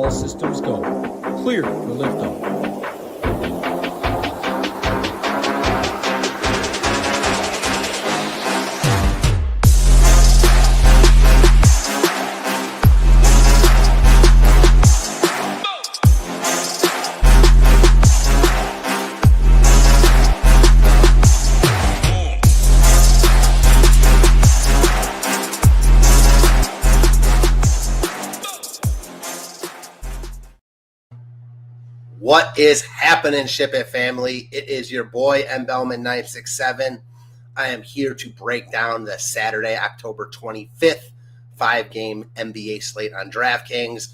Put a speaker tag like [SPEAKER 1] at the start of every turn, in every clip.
[SPEAKER 1] All systems go. Clear for liftoff.
[SPEAKER 2] What is happening, SHIPIT family? It is your boy, Belman 967. I am here to break down the Saturday, October 25th, 5-game NBA slate on DraftKings.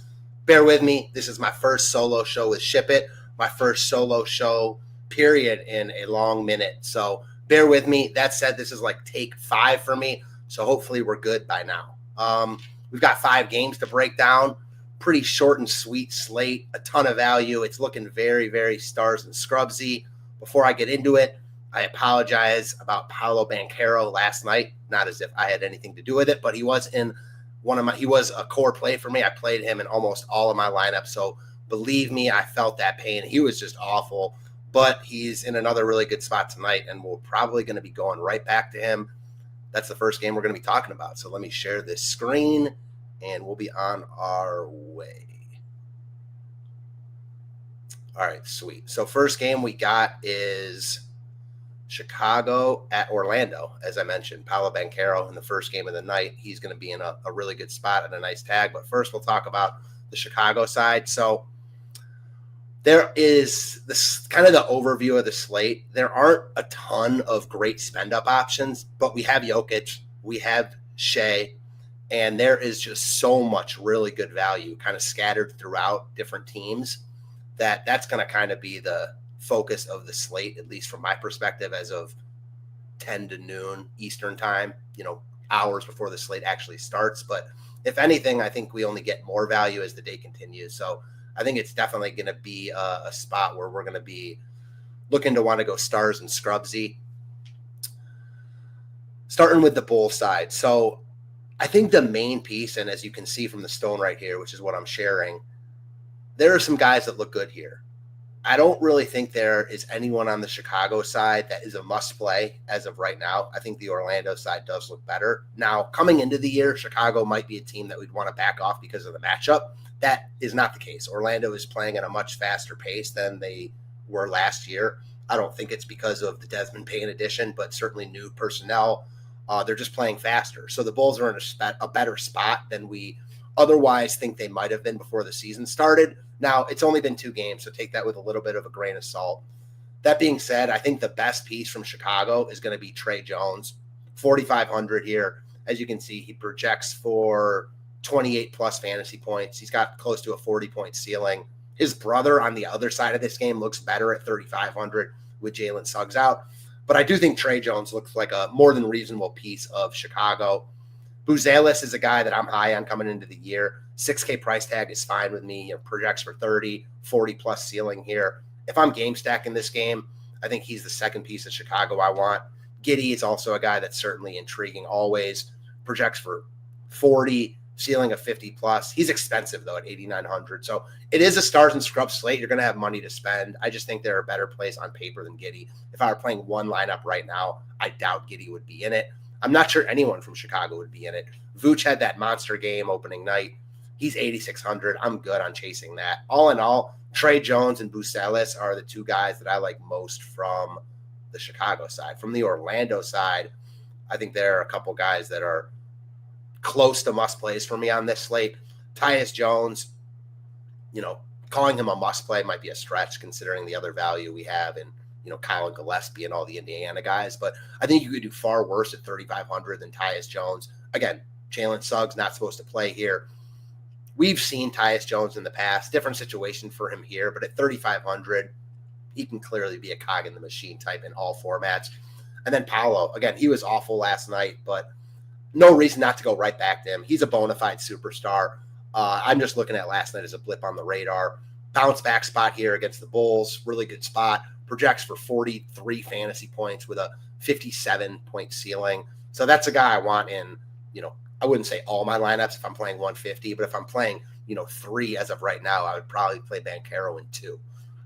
[SPEAKER 2] Bear with me. This is my first solo show with SHIPIT, my first solo show, period, in a long minute. So bear with me. That said, this is like take 5 for me, so hopefully we're good by now. We've got 5 games to break down. Pretty short and sweet slate, a ton of value. It's looking very, very stars and scrubsy. Before I get into it, I apologize about Paolo Banchero last night. Not as if I had anything to do with it, but he was a core play for me. I played him in almost all of my lineups. So believe me, I felt that pain. He was just awful, but he's in another really good spot tonight, and we're probably going to be going right back to him. That's the first game we're going to be talking about. So let me share this screen, and we'll be on our way. All right, sweet. So first game we got is Chicago at Orlando. As I mentioned, Paolo Banchero in the first game of the night. He's going to be in a really good spot and a nice tag. But first we'll talk about the Chicago side. So there is this kind of the overview of the slate. There aren't a ton of great spend-up options, but we have Jokic, we have Shea, and there is just so much really good value kind of scattered throughout different teams that's going to kind of be the focus of the slate, at least from my perspective, as of 10 to noon Eastern time, hours before the slate actually starts. But if anything, I think we only get more value as the day continues. So I think it's definitely going to be a spot where we're going to be looking to want to go stars and scrubsy. Starting with the bull side. So I think the main piece, and as you can see from the stone right here, which is what I'm sharing, there are some guys that look good here. I don't really think there is anyone on the Chicago side that is a must play as of right now. I think the Orlando side does look better. Now, coming into the year, Chicago might be a team that we'd want to back off because of the matchup. That is not the case. Orlando is playing at a much faster pace than they were last year. I don't think it's because of the Desmond Payne addition, but certainly new personnel. They're just playing faster. So the Bulls are in a better spot than we otherwise think they might have been before the season started. Now, it's only been 2 games, so take that with a little bit of a grain of salt. That being said, I think the best piece from Chicago is going to be Tre Jones, 4,500 here. As you can see, he projects for 28-plus fantasy points. He's got close to a 40-point ceiling. His brother on the other side of this game looks better at 3,500 with Jalen Suggs out. But I do think Tre Jones looks like a more than reasonable piece of Chicago. Buzelis is a guy that I'm high on coming into the year. 6K price tag is fine with me. Projects for 30, 40-plus ceiling here. If I'm game stacking this game, I think he's the second piece of Chicago I want. Giddey is also a guy that's certainly intriguing always. Projects for 40, ceiling of 50-plus. He's expensive, though, at 8,900. So it is a stars and scrubs slate. You're going to have money to spend. I just think there are better plays on paper than Giddey. If I were playing one lineup right now, I doubt Giddey would be in it. I'm not sure anyone from Chicago would be in it. Vooch had that monster game opening night. He's 8,600. I'm good on chasing that. All in all, Tre Jones and Buzelis are the 2 guys that I like most from the Chicago side. From the Orlando side, I think there are a couple guys that are close to must plays for me on this slate. Tyus Jones, calling him a must play might be a stretch considering the other value we have in Kyle Gillespie and all the Indiana guys. But I think you could do far worse at 3,500 than Tyus Jones. Again, Jalen Suggs not supposed to play here. We've seen Tyus Jones in the past. Different situation for him here. But at 3,500, he can clearly be a cog in the machine type in all formats. And then Paolo, again, he was awful last night, but no reason not to go right back to him. He's a bona fide superstar. I'm just looking at last night as a blip on the radar. Bounce back spot here against the Bulls. Really good spot. Projects for 43 fantasy points with a 57-point ceiling. So that's a guy I want in, I wouldn't say all my lineups if I'm playing 150, but if I'm playing 3 as of right now. I would probably play Banchero in 2.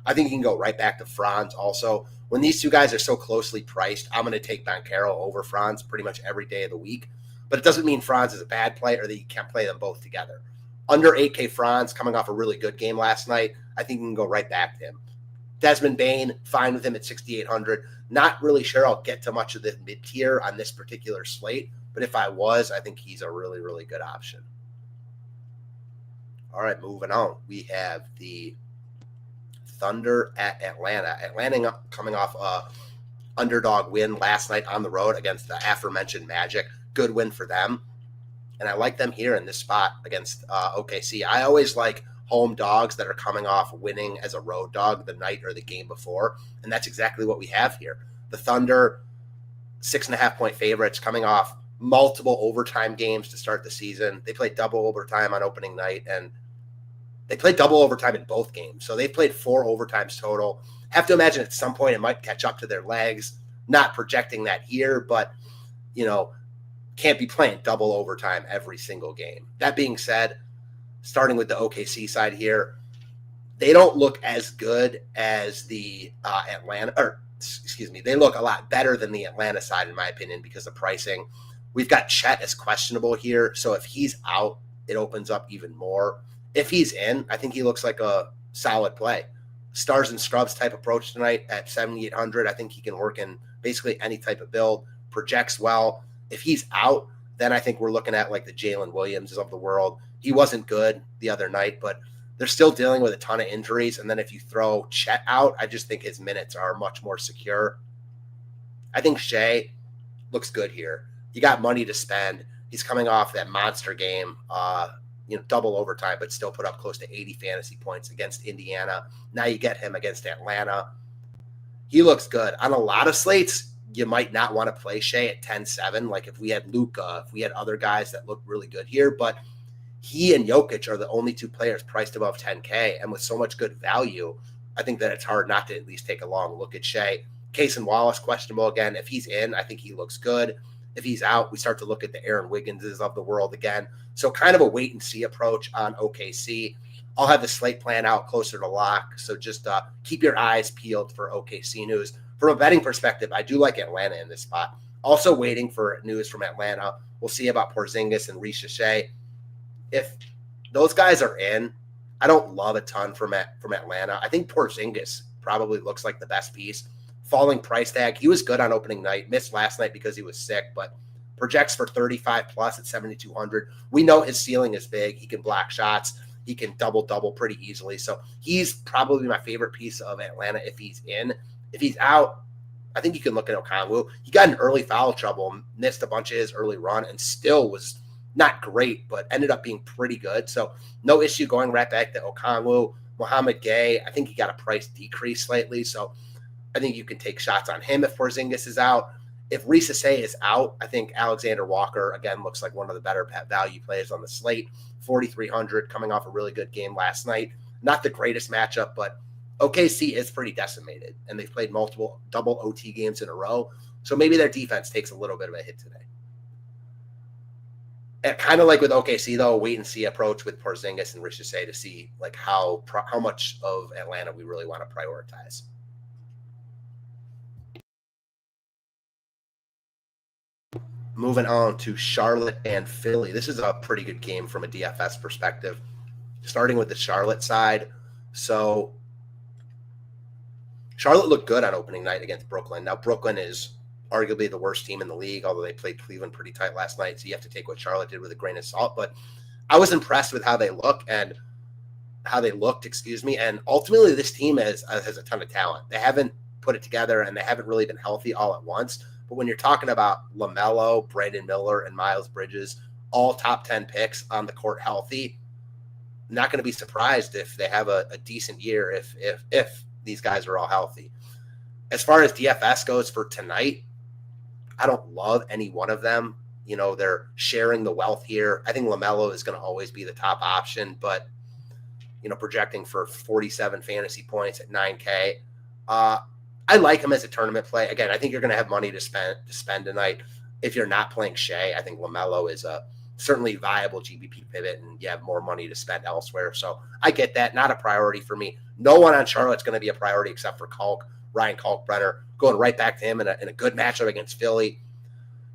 [SPEAKER 2] I think you can go right back to Franz also. When these two guys are so closely priced, I'm going to take Banchero over Franz pretty much every day of the week. But it doesn't mean Franz is a bad play or that you can't play them both together. Under 8K Franz, coming off a really good game last night, I think you can go right back to him. Desmond Bane, fine with him at 6,800. Not really sure I'll get to much of the mid-tier on this particular slate, but if I was, I think he's a really, really good option. All right, moving on. We have the Thunder at Atlanta. Atlanta coming off a underdog win last night on the road against the aforementioned Magic. Good win for them. And I like them here in this spot against OKC. I always like home dogs that are coming off winning as a road dog the night or the game before. And that's exactly what we have here. The Thunder, 6.5-point favorites coming off multiple overtime games to start the season. They played double overtime on opening night, and they played double overtime in both games. So they played 4 overtimes total. Have to imagine at some point it might catch up to their legs. Not projecting that here, but, can't be playing double overtime every single game. That being said, starting with the OKC side here, they don't look as good as the they look a lot better than the Atlanta side, in my opinion, because of pricing. We've got Chet as questionable here, so if he's out, it opens up even more. If he's in, I think he looks like a solid play. Stars and scrubs type approach tonight at 7,800. I think he can work in basically any type of build, projects well. If he's out, then I think we're looking at like the Jalen Williams of the world. He wasn't good the other night, but they're still dealing with a ton of injuries. And then if you throw Chet out, I just think his minutes are much more secure. I think Shea looks good here. You got money to spend. He's coming off that monster game, double overtime, but still put up close to 80 fantasy points against Indiana. Now you get him against Atlanta. He looks good. On a lot of slates, you might not want to play Shea at 10-7. Like if we had Luka, if we had other guys that look really good here, but he and Jokic are the only 2 players priced above 10K. And with so much good value, I think that it's hard not to at least take a long look at Shea. Case and Wallace, questionable again. If he's in, I think he looks good. If he's out, we start to look at the Aaron Wigginses of the world again. So kind of a wait and see approach on OKC. I'll have the slate plan out closer to lock. So just keep your eyes peeled for OKC news. From a betting perspective, I do like Atlanta in this spot. Also waiting for news from Atlanta. We'll see about Porzingis and Shea. If those guys are in, I don't love a ton from Atlanta. I think Porzingis probably looks like the best piece. Falling price tag. He was good on opening night. Missed last night because he was sick, but projects for 35 plus at 7,200. We know his ceiling is big. He can block shots. He can double pretty easily. So he's probably my favorite piece of Atlanta if he's in. If he's out, I think you can look at Okongwu. He got in early foul trouble, missed a bunch of his early run, and still was not great, but ended up being pretty good. So no issue going right back to Okongwu. Mohamed Gay, I think he got a price decrease slightly. So I think you can take shots on him if Porzingis is out. If Shea is out, I think Alexander Walker, again, looks like one of the better value players on the slate. 4,300 coming off a really good game last night. Not the greatest matchup, but OKC is pretty decimated, and they've played multiple double OT games in a row. So maybe their defense takes a little bit of a hit today. And kind of like with OKC, though, wait and see approach with Porzingis and Shea to see like how much of Atlanta we really want to prioritize. Moving on to Charlotte and Philly. This is a pretty good game from a DFS perspective. Starting with the Charlotte side. So Charlotte looked good on opening night against Brooklyn. Now, Brooklyn is arguably the worst team in the league, although they played Cleveland pretty tight last night. So you have to take what Charlotte did with a grain of salt. But I was impressed with how they looked. And ultimately, this team has a ton of talent. They haven't put it together, and they haven't really been healthy all at once. But when you're talking about LaMelo, Brandon Miller, and Miles Bridges, all top 10 picks on the court healthy, I'm not going to be surprised if they have a decent year if these guys are all healthy. As far as DFS goes for tonight, I don't love any one of them. They're sharing the wealth here. I think LaMelo is going to always be the top option, but, projecting for 47 fantasy points at 9K. I like him as a tournament play. Again, I think you're going to have money to spend tonight. If you're not playing Shea, I think LaMelo is a certainly viable GPP pivot, and you have more money to spend elsewhere. So I get that. Not a priority for me. No one on Charlotte's going to be a priority except for Ryan Kalkbrenner, going right back to him in a good matchup against Philly.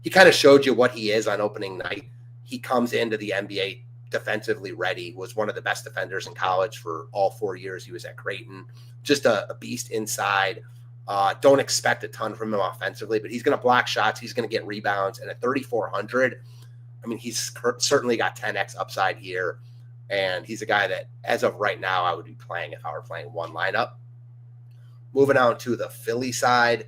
[SPEAKER 2] He kind of showed you what he is on opening night. He comes into the NBA defensively ready, was one of the best defenders in college for all 4 years he was at Creighton. Just a beast inside. Don't expect a ton from him offensively, but he's going to block shots. He's going to get rebounds. And at 3,400, I mean, he's certainly got 10x upside here. And he's a guy that, as of right now, I would be playing if I were playing one lineup. Moving on to the Philly side.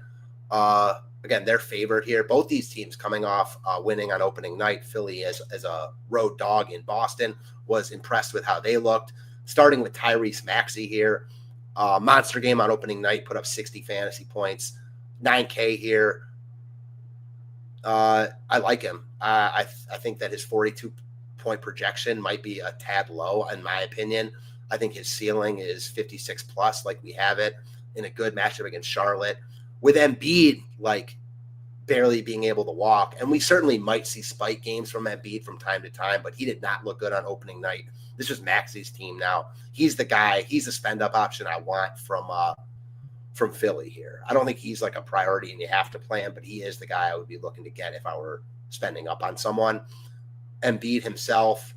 [SPEAKER 2] Again, they're favored here. Both these teams coming off winning on opening night. Philly, as a road dog in Boston, was impressed with how they looked. Starting with Tyrese Maxey here. Monster game on opening night, put up 60 fantasy points, 9K here. I like him. I think that his 42-point projection might be a tad low, in my opinion. I think his ceiling is 56 plus, like we have it in a good matchup against Charlotte. With Embiid, like, barely being able to walk, and we certainly might see spike games from Embiid from time to time, but he did not look good on opening night. This was Maxey's team now. He's the guy. He's a spend-up option I want from Philly here. I don't think he's like a priority and you have to play him, but he is the guy I would be looking to get if I were spending up on someone. Embiid himself,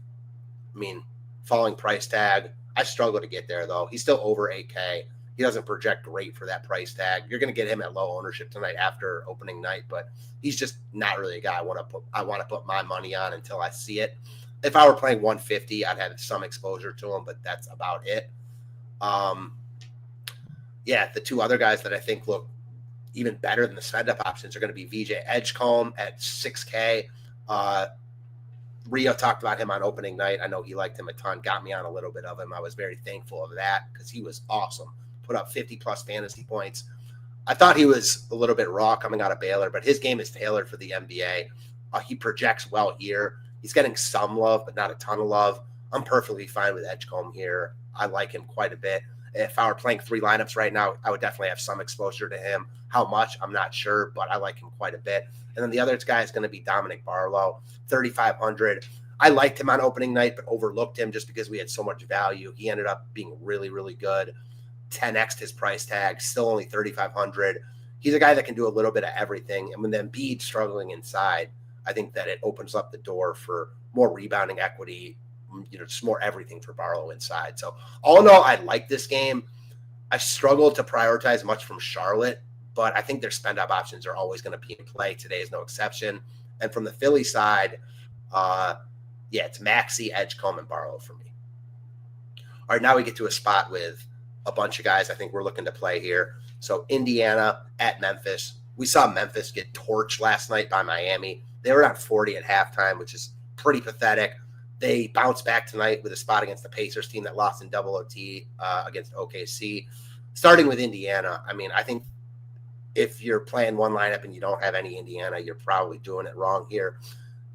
[SPEAKER 2] I mean, falling price tag. I struggle to get there, though. He's still over 8K. He doesn't project great for that price tag. You're going to get him at low ownership tonight after opening night, but he's just not really a guy I want to put my money on until I see it. If I were playing 150, I'd have some exposure to him, but that's about it. The two other guys that I think look even better than the spend-up options are going to be VJ Edgecombe at 6K. Rio talked about him on opening night. I know he liked him a ton, got me on a little bit of him. I was very thankful of that because he was awesome. Put up 50-plus fantasy points. I thought he was a little bit raw coming out of Baylor, but his game is tailored for the NBA. He projects well here. He's getting some love, but not a ton of love. I'm perfectly fine with Edgecombe here. I like him quite a bit. If I were playing 3 lineups right now, I would definitely have some exposure to him. How much, I'm not sure, but I like him quite a bit. And then the other guy is going to be Dominic Barlow, 3,500. I liked him on opening night, but overlooked him just because we had so much value. He ended up being really, really good. 10x his price tag, still only 3,500. He's a guy that can do a little bit of everything. And with Embiid struggling inside, I think that it opens up the door for more rebounding equity, just more everything for Barlow inside. So all in all, I like this game. I struggled to prioritize much from Charlotte, but I think their spend-up options are always going to be in play. Today is no exception. And from the Philly side, it's Maxey, Edgecombe, and Barlow for me. All right, now we get to a spot with a bunch of guys I think we're looking to play here. So Indiana at Memphis. We saw Memphis get torched last night by Miami. They were at 40 at halftime, which is pretty pathetic. They bounced back tonight with a spot against the Pacers team that lost in double OT against OKC. Starting with Indiana, I mean, I think if you're playing one lineup and you don't have any Indiana, you're probably doing it wrong here.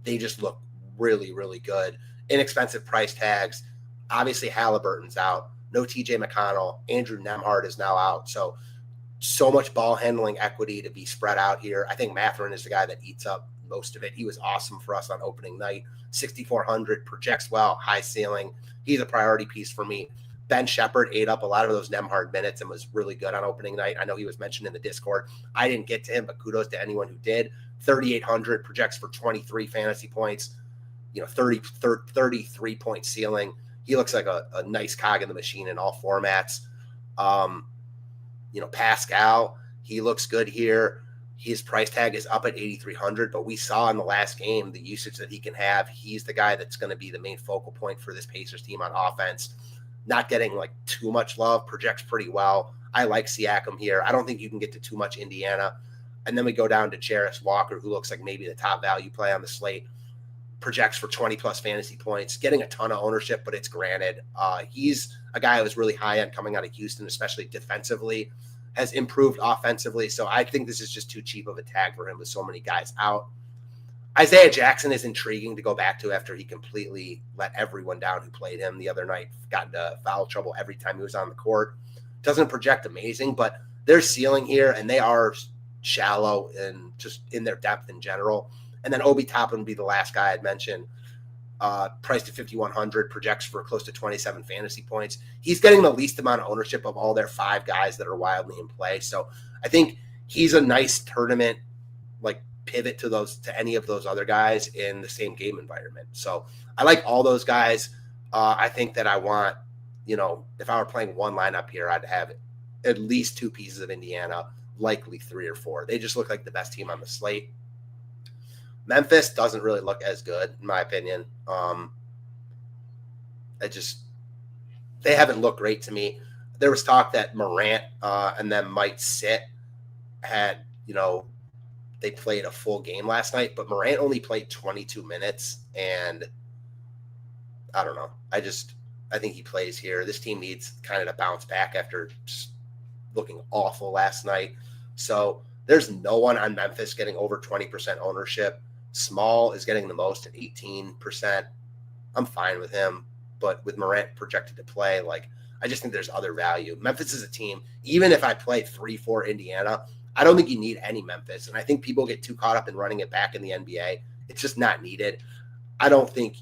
[SPEAKER 2] They just look really, really good. Inexpensive price tags. Obviously, Halliburton's out. No TJ McConnell. Andrew Nembhard is now out. So much ball handling equity to be spread out here. I think Mathurin is the guy that eats up most of it. He was awesome for us on opening night. 6,400, projects well, high ceiling. He's a priority piece for me. Ben Shepherd ate up a lot of those Nembhard minutes and was really good on opening night. I know he was mentioned in the Discord. I didn't get to him, but kudos to anyone who did. 3,800, projects for 23 fantasy points, 33-point ceiling. He looks like a nice cog in the machine in all formats. Pascal, he looks good here. His price tag is up at 8,300, but we saw in the last game the usage that he can have. He's the guy that's going to be the main focal point for this Pacers team on offense. Not getting like too much love, projects pretty well. I like Siakam here. I don't think you can get to too much Indiana. And then we go down to Jarris Walker, who looks like maybe the top value play on the slate. Projects for 20-plus fantasy points, getting a ton of ownership, but it's granted. He's a guy I was really high on coming out of Houston, especially defensively, has improved offensively. So I think this is just too cheap of a tag for him with so many guys out. Isaiah Jackson is intriguing to go back to after he completely let everyone down who played him the other night. Got into foul trouble every time he was on the court. Doesn't project amazing, but their ceiling here, and they are shallow and just in their depth in general. And then Obi Toppin would be the last guy I'd mention. priced at 5,100, projects for close to 27 fantasy points. He's getting the least amount of ownership of all their 5 guys that are wildly in play. So I think he's a nice tournament like pivot to any of those other guys in the same game environment. So I like all those guys. I think that I want, if I were playing one lineup here, I'd have at least 2 pieces of Indiana, likely 3 or 4. They just look like the best team on the slate. Memphis doesn't really look as good, in my opinion. They haven't looked great to me. There was talk that Morant and them might sit. They played a full game last night, but Morant only played 22 minutes, and I don't know. I think he plays here. This team needs kind of to bounce back after just looking awful last night. So there's no one on Memphis getting over 20% ownership. Small is getting the most at 18%. I'm fine with him, but with Morant projected to play, I just think there's other value. Memphis is a team, even if I play 3-4 Indiana, I don't think you need any Memphis. And I think people get too caught up in running it back in the NBA. It's just not needed. I don't think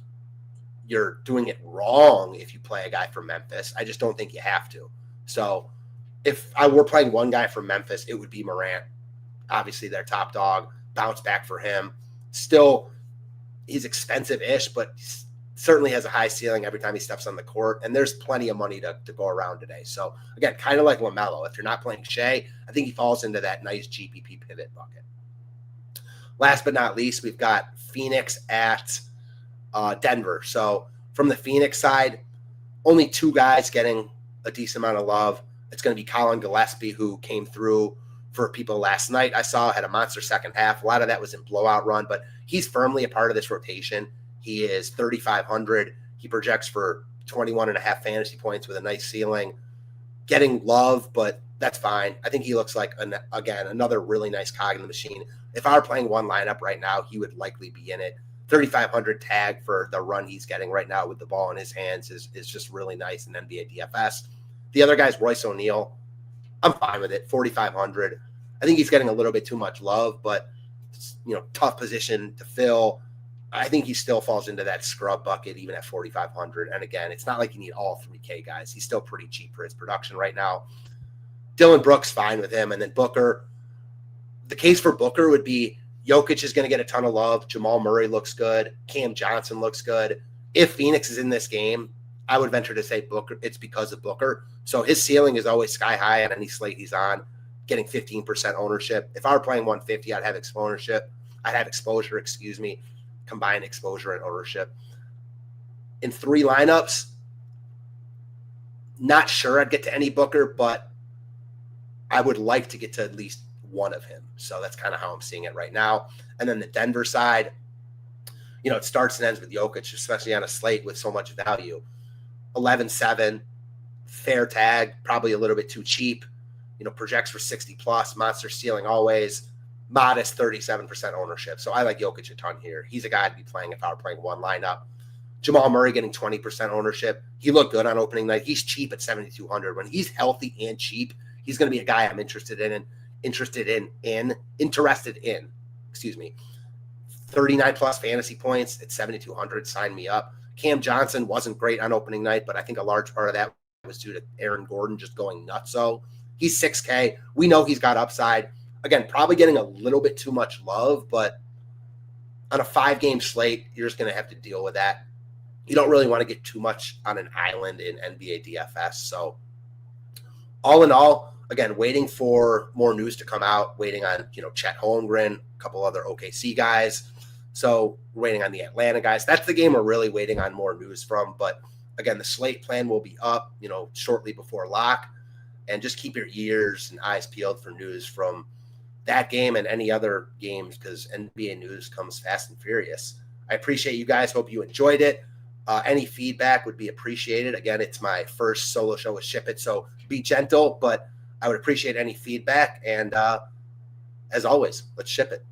[SPEAKER 2] you're doing it wrong if you play a guy from Memphis. I just don't think you have to. So if I were playing one guy from Memphis, it would be Morant. Obviously, their top dog. Bounce back for him. Still, he's expensive-ish, but he certainly has a high ceiling every time he steps on the court, and there's plenty of money to go around today. So, again, kind of like LaMelo. If you're not playing Shea, I think he falls into that nice GPP pivot bucket. Last but not least, we've got Phoenix at Denver. So, from the Phoenix side, only 2 guys getting a decent amount of love. It's going to be Colin Gillespie, who came through for people last night. I saw had a monster second half. A lot of that was in blowout run, but he's firmly a part of this rotation. He is 3,500. He projects for 21.5 fantasy points with a nice ceiling. Getting love, but that's fine. I think he looks like, another really nice cog in the machine. If I were playing one lineup right now, he would likely be in it. 3,500 tag for the run he's getting right now with the ball in his hands is just really nice in NBA DFS. The other guy's Royce O'Neal. I'm fine with it. 4,500. I think he's getting a little bit too much love, but tough position to fill. I think he still falls into that scrub bucket even at 4,500. And again, it's not like you need all 3K guys. He's still pretty cheap for his production right now. Dylan Brooks, fine with him. And then Booker. The case for Booker would be Jokic is going to get a ton of love. Jamal Murray looks good. Cam Johnson looks good. If Phoenix is in this game, I would venture to say Booker. It's because of Booker. So his ceiling is always sky high on any slate he's on, getting 15% ownership. If I were playing 150, I'd have exposure, combined exposure and ownership. In 3 lineups, not sure I'd get to any Booker, but I would like to get to at least one of him. So that's kind of how I'm seeing it right now. And then the Denver side, it starts and ends with Jokic, especially on a slate with so much value. 11-7, fair tag, probably a little bit too cheap. Projects for 60 plus, monster ceiling always, modest 37% ownership. So I like Jokic a ton here. He's a guy I'd be playing if I were playing one lineup. Jamal Murray getting 20% ownership. He looked good on opening night. He's cheap at 7,200. When he's healthy and cheap, he's going to be a guy I'm interested in. 39 plus fantasy points at 7,200. Sign me up. Cam Johnson wasn't great on opening night, but I think a large part of that was due to Aaron Gordon just going nuts. So he's 6K. We know he's got upside. Again, probably getting a little bit too much love, but on a 5-game slate, you're just going to have to deal with that. You don't really want to get too much on an island in NBA DFS. So all in all, again, waiting for more news to come out, waiting on, Chet Holmgren, a couple other OKC guys. So we're waiting on the Atlanta guys. That's the game we're really waiting on more news from. But again, the slate plan will be up, shortly before lock. And just keep your ears and eyes peeled for news from that game and any other games, because NBA news comes fast and furious. I appreciate you guys. Hope you enjoyed it. Any feedback would be appreciated. Again, it's my first solo show with SHIPIT, so be gentle, but I would appreciate any feedback. And as always, let's ship it.